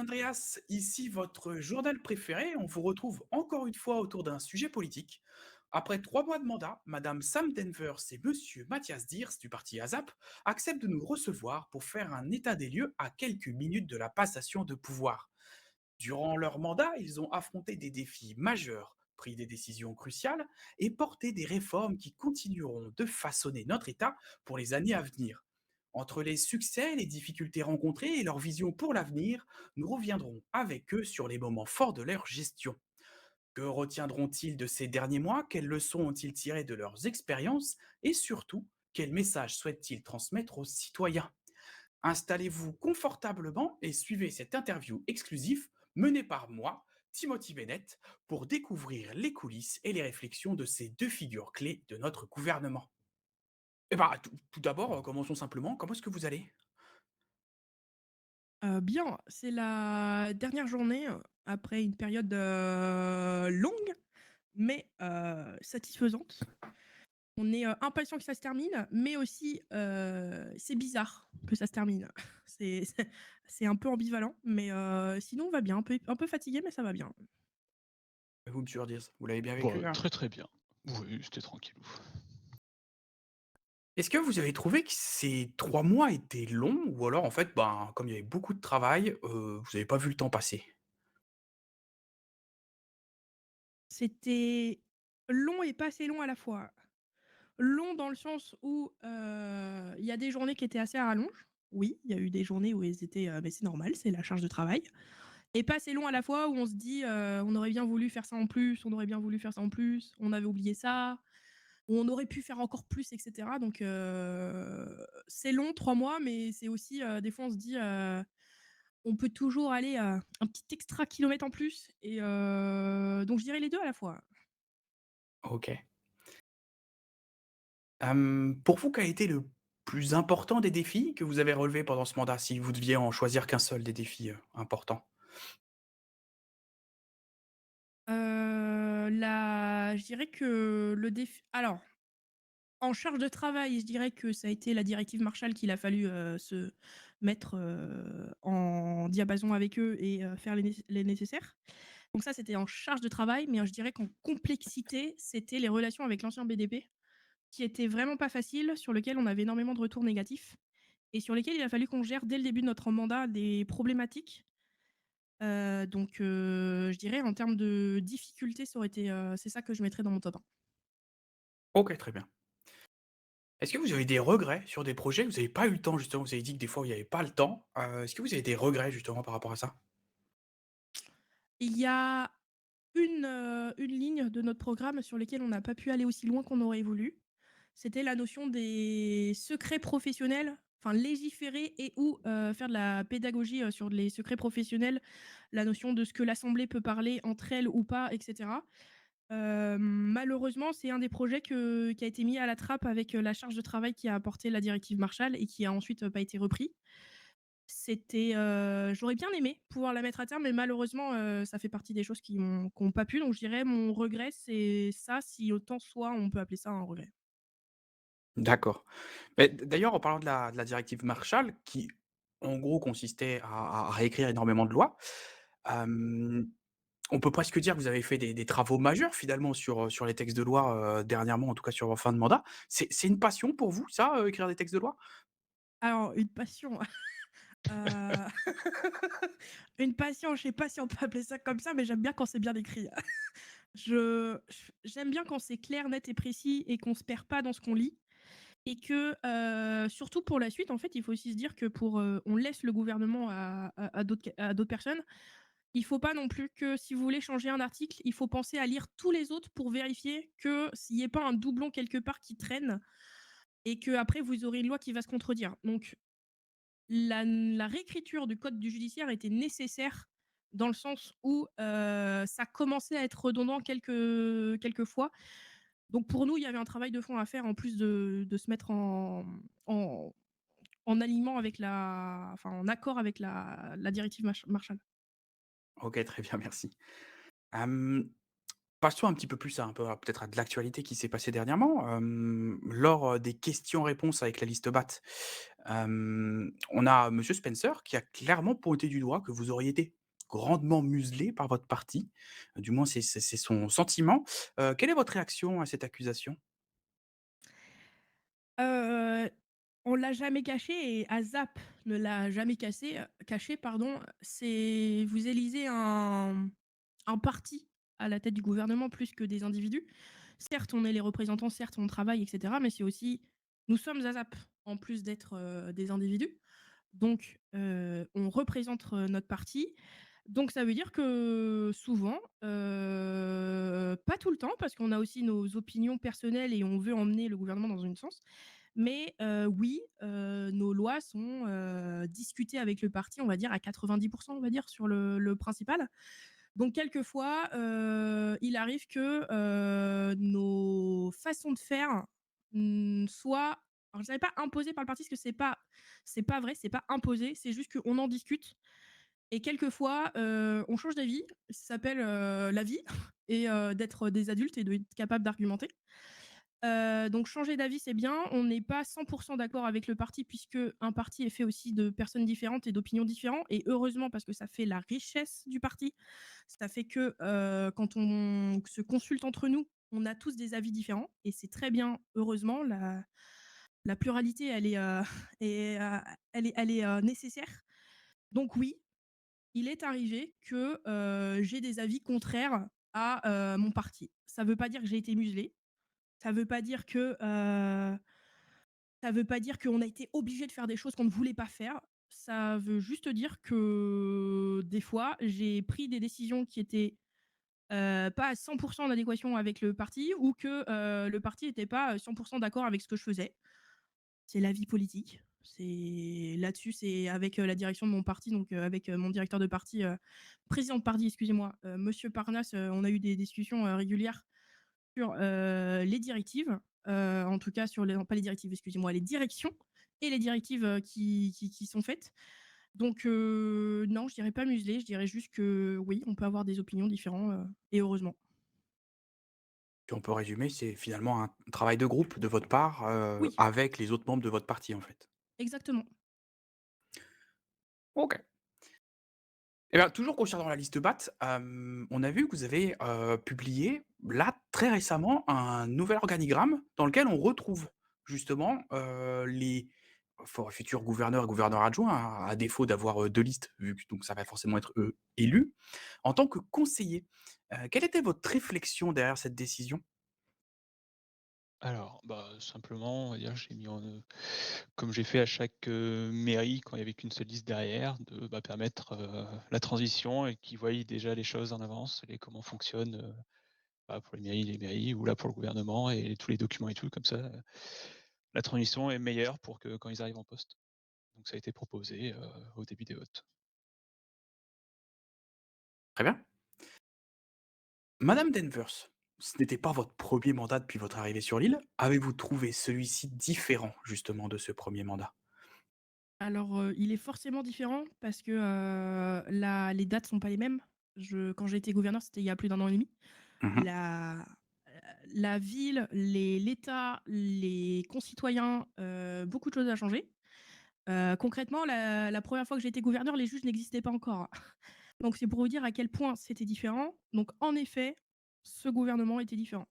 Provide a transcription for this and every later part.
Andreas, ici votre journal préféré. On vous retrouve encore une fois autour d'un sujet politique. Après 3 mois de mandat, Madame Sam Danvers et Monsieur Mathias Diers du parti ASAP acceptent de nous recevoir pour faire un état des lieux à quelques minutes de la passation de pouvoir. Durant leur mandat, ils ont affronté des défis majeurs, pris des décisions cruciales et porté des réformes qui continueront de façonner notre État pour les années à venir. Entre les succès, les difficultés rencontrées et leur vision pour l'avenir, nous reviendrons avec eux sur les moments forts de leur gestion. Que retiendront-ils de ces derniers mois? Quelles leçons ont-ils tirées de leurs expériences? Et surtout, quel message souhaitent-ils transmettre aux citoyens? Installez-vous confortablement et suivez cette interview exclusive menée par moi, Timothy Bennett, pour découvrir les coulisses et les réflexions de ces deux figures clés de notre gouvernement. Eh ben, tout d'abord, commençons simplement. Comment est-ce que vous allez? Bien, c'est la dernière journée, après une période, longue mais satisfaisante. On est, impatient que ça se termine, mais aussi, c'est bizarre que ça se termine. C'est un peu ambivalent, mais sinon on va bien, un peu fatigué, mais ça va bien. Et vous, monsieur Diaz, vous l'avez bien Bon, vécu, hein? très, très bien. Oui, c'était tranquillou. Est-ce que vous avez trouvé que ces 3 mois étaient longs ou alors en fait, ben, comme il y avait beaucoup de travail, vous avez pas vu le temps passer? C'était long et pas assez long à la fois. Long dans le sens où, il y a des journées qui étaient assez à rallonge. Oui, il y a eu des journées où elles étaient, mais c'est normal, c'est la charge de travail. Et pas assez long à la fois où on se dit, «On aurait bien voulu faire ça en plus, on aurait bien voulu faire ça en plus, on avait oublié ça, ou on aurait pu faire encore plus» et cetera. Donc c'est long 3 mois, mais c'est aussi, des fois on se dit, «On peut toujours aller, un petit extra kilomètre en plus» et donc je dirais les 2 à la fois. OK. Pour vous, quel a été le plus important des défis que vous avez relevés pendant ce mandat? Si vous deviez en choisir qu'un seul des défis, importants? La je dirais que le défi alors, en charge de travail, je dirais que ça a été la directive Marshall qu'il a fallu, se mettre, en diapason avec eux et faire les nécessaires. Donc ça, c'était en charge de travail, mais je dirais qu'en complexité, c'était les relations avec l'ancien BDP, qui étaient vraiment pas faciles, sur lequel on avait énormément de retours négatifs et sur lesquels il a fallu qu'on gère dès le début de notre mandat des problématiques. Donc je dirais en termes de difficulté, ça aurait été, c'est ça que je mettrais dans mon top 1. OK, très bien. Est-ce que vous avez des regrets sur des projets? Vous avez pas eu le temps justement, vous avez dit que des fois, il y avait pas le temps. Est-ce que vous avez des regrets justement par rapport à ça? Il y a une ligne de notre programme sur lesquelles on n'a pas pu aller aussi loin qu'on aurait voulu. C'était la notion des secrets professionnels, enfin légiférer et ou faire de la pédagogie, sur les secrets professionnels, la notion de ce que l'assemblée peut parler entre elles ou pas et cetera. Malheureusement, c'est un des projets qui a été mis à la trappe avec, la charge de travail qui a apporté la directive Marshall et qui a ensuite, pas été repris. C'était, j'aurais bien aimé pouvoir la mettre à terme, mais malheureusement, ça fait partie des choses qui ont pas pu, donc je dirais mon regret, c'est ça, si autant soit on peut appeler ça un regret. D'accord. Mais d'ailleurs, en parlant de la directive Marshall qui, en gros, consistait à réécrire énormément de lois, hem, on peut presque dire que vous avez fait des travaux majeurs finalement sur les textes de loi, dernièrement, en tout cas sur vos fins de mandat. C'est une passion pour vous ça, écrire des textes de loi? Alors une passion, heu, une passion, je sais pas si on peut appeler ça comme ça, mais j'aime bien quand c'est bien écrit. J'aime bien quand c'est clair, net et précis et qu'on se perd pas dans ce qu'on lit et que, surtout pour la suite, en fait, il faut aussi se dire que on laisse le gouvernement à d'autres personnes. Il faut pas non plus que si vous voulez changer un article, il faut penser à lire tous les autres pour vérifier que s'il y ait pas un doublon quelque part qui traîne et qu'après vous aurez une loi qui va se contredire. Donc la réécriture du code du judiciaire était nécessaire dans le sens où, ça commençait à être redondant quelques fois. Donc pour nous, il y avait un travail de fond à faire en plus de se mettre en en alignement avec en accord avec la directive Marshall. OK, très bien, merci. Hem Passons un petit peu plus à un peu peut-être à de l'actualité qui s'est passée dernièrement. Lors, des questions-réponses avec la liste BAT, on a monsieur Spencer qui a clairement pointé du doigt que vous auriez été grandement muselé par votre parti. Du moins c'est son sentiment. Quelle est votre réaction à cette accusation? Heu, on l'a jamais caché et ASAP ne l'a jamais caché pardon. C'est vous élisez un parti à la tête du gouvernement plus que des individus. Certes, on est les représentants, certes, on travaille et cetera, mais c'est aussi nous sommes ASAP en plus d'être, des individus. Donc on représente, notre parti. Donc ça veut dire que souvent, pas tout le temps parce qu'on a aussi nos opinions personnelles et on veut emmener le gouvernement dans une sens, mais oui, nos lois sont, discutées avec le parti, on va dire à 90 on va dire sur le principal. Donc quelquefois, il arrive que, nos façons de faire, soient alors je dirais pas imposées par le parti parce que c'est pas vrai, c'est pas imposé, c'est juste qu'on en discute et quelquefois, on change d'avis. Ça s'appelle, la vie et d'être des adultes et d'être capable d'argumenter. Donc changer d'avis, c'est bien. On n'est pas 100 d'accord avec le parti puisque un parti est fait aussi de personnes différentes et d'opinions différentes et heureusement parce que ça fait la richesse du parti. Ça fait que, quand on se consulte entre nous, on a tous des avis différents et c'est très bien, heureusement. La pluralité, elle est, est, elle est, nécessaire. Donc oui, il est arrivé que, j'ai des avis contraires à, mon parti. Ça veut pas dire que j'ai été muselée, ça veut pas dire que, ça veut pas dire qu'on a été obligé de faire des choses qu'on ne voulait pas faire. Ça veut juste dire que, des fois, j'ai pris des décisions qui étaient, pas à 100 en adéquation avec le parti ou que, le parti était pas, 100 d'accord avec ce que je faisais. C'est la vie politique. C'est là-dessus, c'est avec, la direction de mon parti, donc avec, mon directeur de parti, président de parti, excusez-moi, monsieur Parnasse, on a eu des discussions, régulières sur, les directives, en tout cas sur les non pas les directives, excusez-moi, les directions et les directives, qui sont faites. Donc non, je dirais pas muselé, je dirais juste que oui, on peut avoir des opinions différentes, et heureusement. Si on peut résumer, c'est finalement un travail de groupe de votre part, Oui, avec les autres membres de votre parti, en fait? exactement. OK. Et ben, toujours concernant la liste BAT, on a vu que vous avez, publié, là, très récemment, un nouvel organigramme dans lequel on retrouve justement, les futurs gouverneurs et gouverneurs adjoints, à défaut d'avoir, 2 listes, vu que donc ça va forcément être, élus. En tant que conseiller, quelle était votre réflexion derrière cette décision? Alors, bah, simplement, on va dire, j'ai mis en, comme j'ai fait à chaque, mairie quand il y avait qu'une seule liste derrière, de, bah, permettre, la transition et qu'ils voient déjà les choses en avance, les comment fonctionnent, bah, pour les mairies ou là pour le gouvernement et tous les documents et tout comme ça, la transition est meilleure pour que quand ils arrivent en poste. Donc ça a été proposé, au début des votes. Très bien. Madame Danvers, ce n'était pas votre premier mandat depuis votre arrivée sur l'île. Avez-vous trouvé celui-ci différent, justement, de ce premier mandat? Alors, il est forcément différent parce que, la les dates sont pas les mêmes. Je Quand j'ai été gouverneur, c'était il y a plus d'un an et demi. Mmh. La la ville, l'État, les concitoyens, beaucoup de choses a changé. Concrètement, la 1re fois que j'ai été gouverneur, les juges n'existaient pas encore. Donc c'est pour vous dire à quel point c'était différent. Donc en effet, ce gouvernement était différent.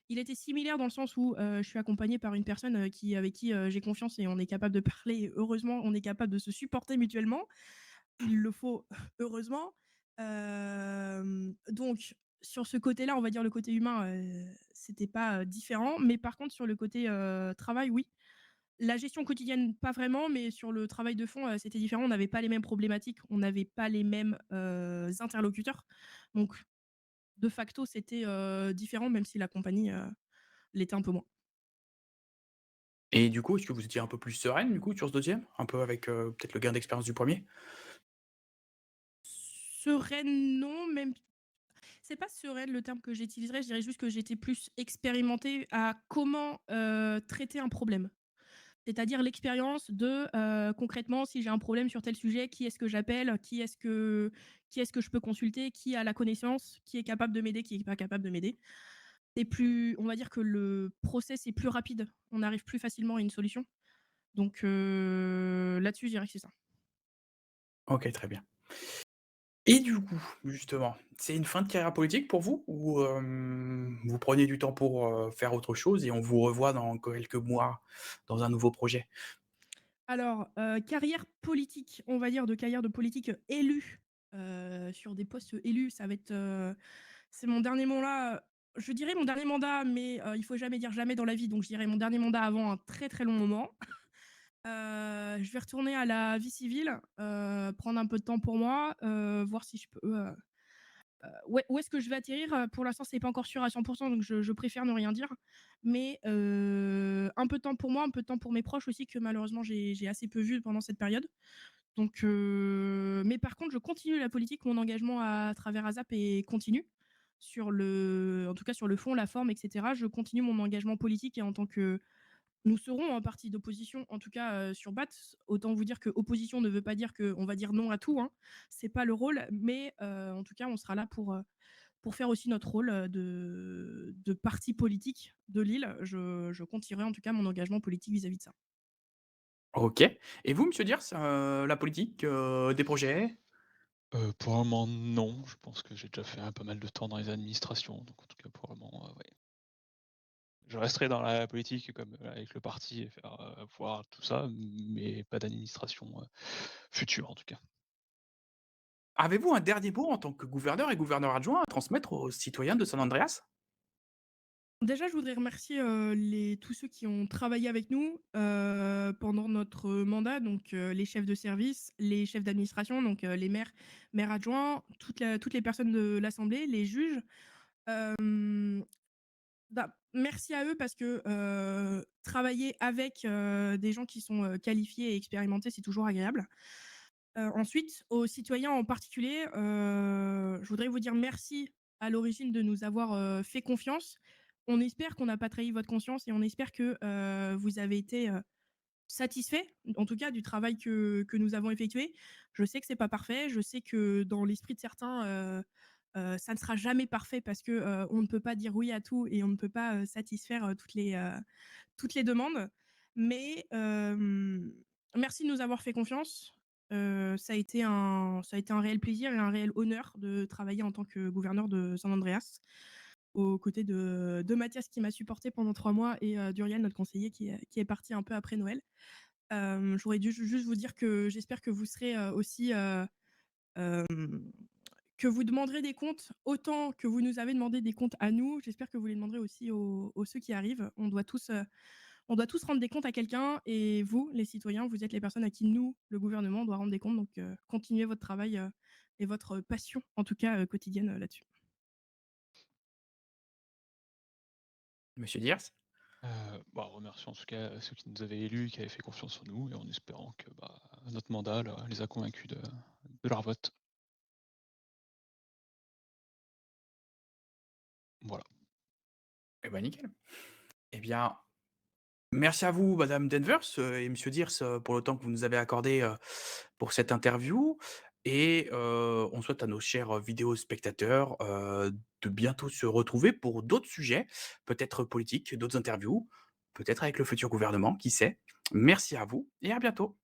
Il était similaire dans le sens où, je suis accompagnée par une personne, avec qui, j'ai confiance et on est capable de parler. Heureusement, on est capable de se supporter mutuellement. Il le faut, heureusement. Donc sur ce côté-là, on va dire le côté humain, c'était pas, différent. Mais par contre sur le côté, travail, oui. La gestion quotidienne, pas vraiment, mais sur le travail de fond, c'était différent. On n'avait pas les mêmes problématiques, on n'avait pas les mêmes, interlocuteurs. Donc de facto, c'était, différent même si la compagnie, l'était un peu moins. Et du coup, est-ce que vous étiez un peu plus sereine, du coup, sur ce deuxième, un peu avec, peut-être le gain d'expérience du premier. Sereine, non, même c'est pas sereine le terme que j'utiliserais, je dirais juste que j'étais plus expérimentée à comment, traiter un problème. C'est-à-dire l'expérience de, concrètement, si j'ai un problème sur tel sujet, qui est-ce que j'appelle? Qui est-ce que je peux consulter? Qui a la connaissance? Qui est capable de m'aider? Qui est pas capable de m'aider? C'est plus on va dire que le process est plus rapide. On arrive plus facilement à une solution. Donc là-dessus, je dirais que c'est ça. OK, très bien. Et du coup, justement, c'est une fin de carrière politique pour vous? Ou, vous prenez du temps pour, faire autre chose et on vous revoit dans quelques mois dans un nouveau projet? Alors, carrière politique, on va dire de carrière de politique, élue, sur des postes élus, ça va être, c'est mon dernier mandat, je dirais mon dernier mandat, mais il faut jamais dire jamais dans la vie, donc je dirais mon dernier mandat avant un très, très long moment. Je vais retourner à la vie civile, prendre un peu de temps pour moi, voir si je peux, où est-ce que je vais atterrir, pour l'instant, c'est pas encore sûr à 100, donc je préfère ne rien dire. Mais un peu de temps pour moi, un peu de temps pour mes proches aussi que malheureusement j'ai assez peu vu pendant cette période. Donc mais par contre, je continue la politique, mon engagement à travers ASAP est continu. En tout cas sur le fond, la forme et cetera. Je continue mon engagement politique et en tant que nous serons un parti d'opposition, en tout cas, sur BAT. Autant vous dire que opposition ne veut pas dire qu'on va dire non à tout, hein. C'est pas le rôle, mais en tout cas, on sera là pour faire aussi notre rôle, de parti politique de Lille. Je continuerai en tout cas mon engagement politique vis-à-vis de ça. OK. Et vous, monsieur Diers, la politique, des projets? Pour le moment, non. Je pense que j'ai déjà fait pas mal de temps dans les administrations, donc en tout cas pour le moment, ouais. Je resterai dans la politique comme, avec le parti et faire, voir tout ça, mais pas d'administration, future en tout cas. Avez-vous un dernier mot en tant que gouverneur et gouverneur adjoint à transmettre aux citoyens de San Andreas? Déjà, je voudrais remercier, les tous ceux qui ont travaillé avec nous, pendant notre mandat, donc les chefs de service, les chefs d'administration, donc les maires, maires adjoints, toutes les personnes de l'assemblée, les juges. Hem, Bah, merci à eux parce que, travailler avec, des gens qui sont, qualifiés et expérimentés, c'est toujours agréable. Ensuite, aux citoyens en particulier, je voudrais vous dire merci à l'origine de nous avoir, fait confiance. On espère qu'on n'a pas trahi votre conscience et on espère que, vous avez été, satisfaits, en tout cas du travail que nous avons effectué. Je sais que c'est pas parfait, je sais que dans l'esprit de certains, ça ne sera jamais parfait parce que, on ne peut pas dire oui à tout et on ne peut pas, satisfaire, toutes les demandes. Mais merci de nous avoir fait confiance. Ça a été un réel plaisir et un réel honneur de travailler en tant que gouverneur de San Andreas, aux côtés de Mathias qui m'a supporté pendant 3 mois et d'Uriel, notre conseiller qui est parti un peu après Noël. J'aurais dû juste vous dire que j'espère que vous serez, aussi, hem, que vous demanderez des comptes autant que vous nous avez demandé des comptes à nous. J'espère que vous les demanderez aussi aux ceux qui arrivent. On doit tous rendre des comptes à quelqu'un et vous, les citoyens, vous êtes les personnes à qui nous, le gouvernement, doit rendre des comptes. Donc, continuez votre travail, et votre passion, en tout cas, quotidienne, là-dessus. Monsieur Diers? Remercions en tout cas ceux qui nous avaient élus, qui avaient fait confiance en nous et en espérant que, notre mandat les a convaincus de leur vote. Voilà. Eh ben, nickel. Eh bien, merci à vous, madame Denvers, et monsieur Diers, pour le temps que vous nous avez accordé, pour cette interview et on souhaite à nos chers, vidéospectateurs, de bientôt se retrouver pour d'autres sujets, peut-être politiques, d'autres interviews, peut-être avec le futur gouvernement, qui sait? Merci à vous et à bientôt.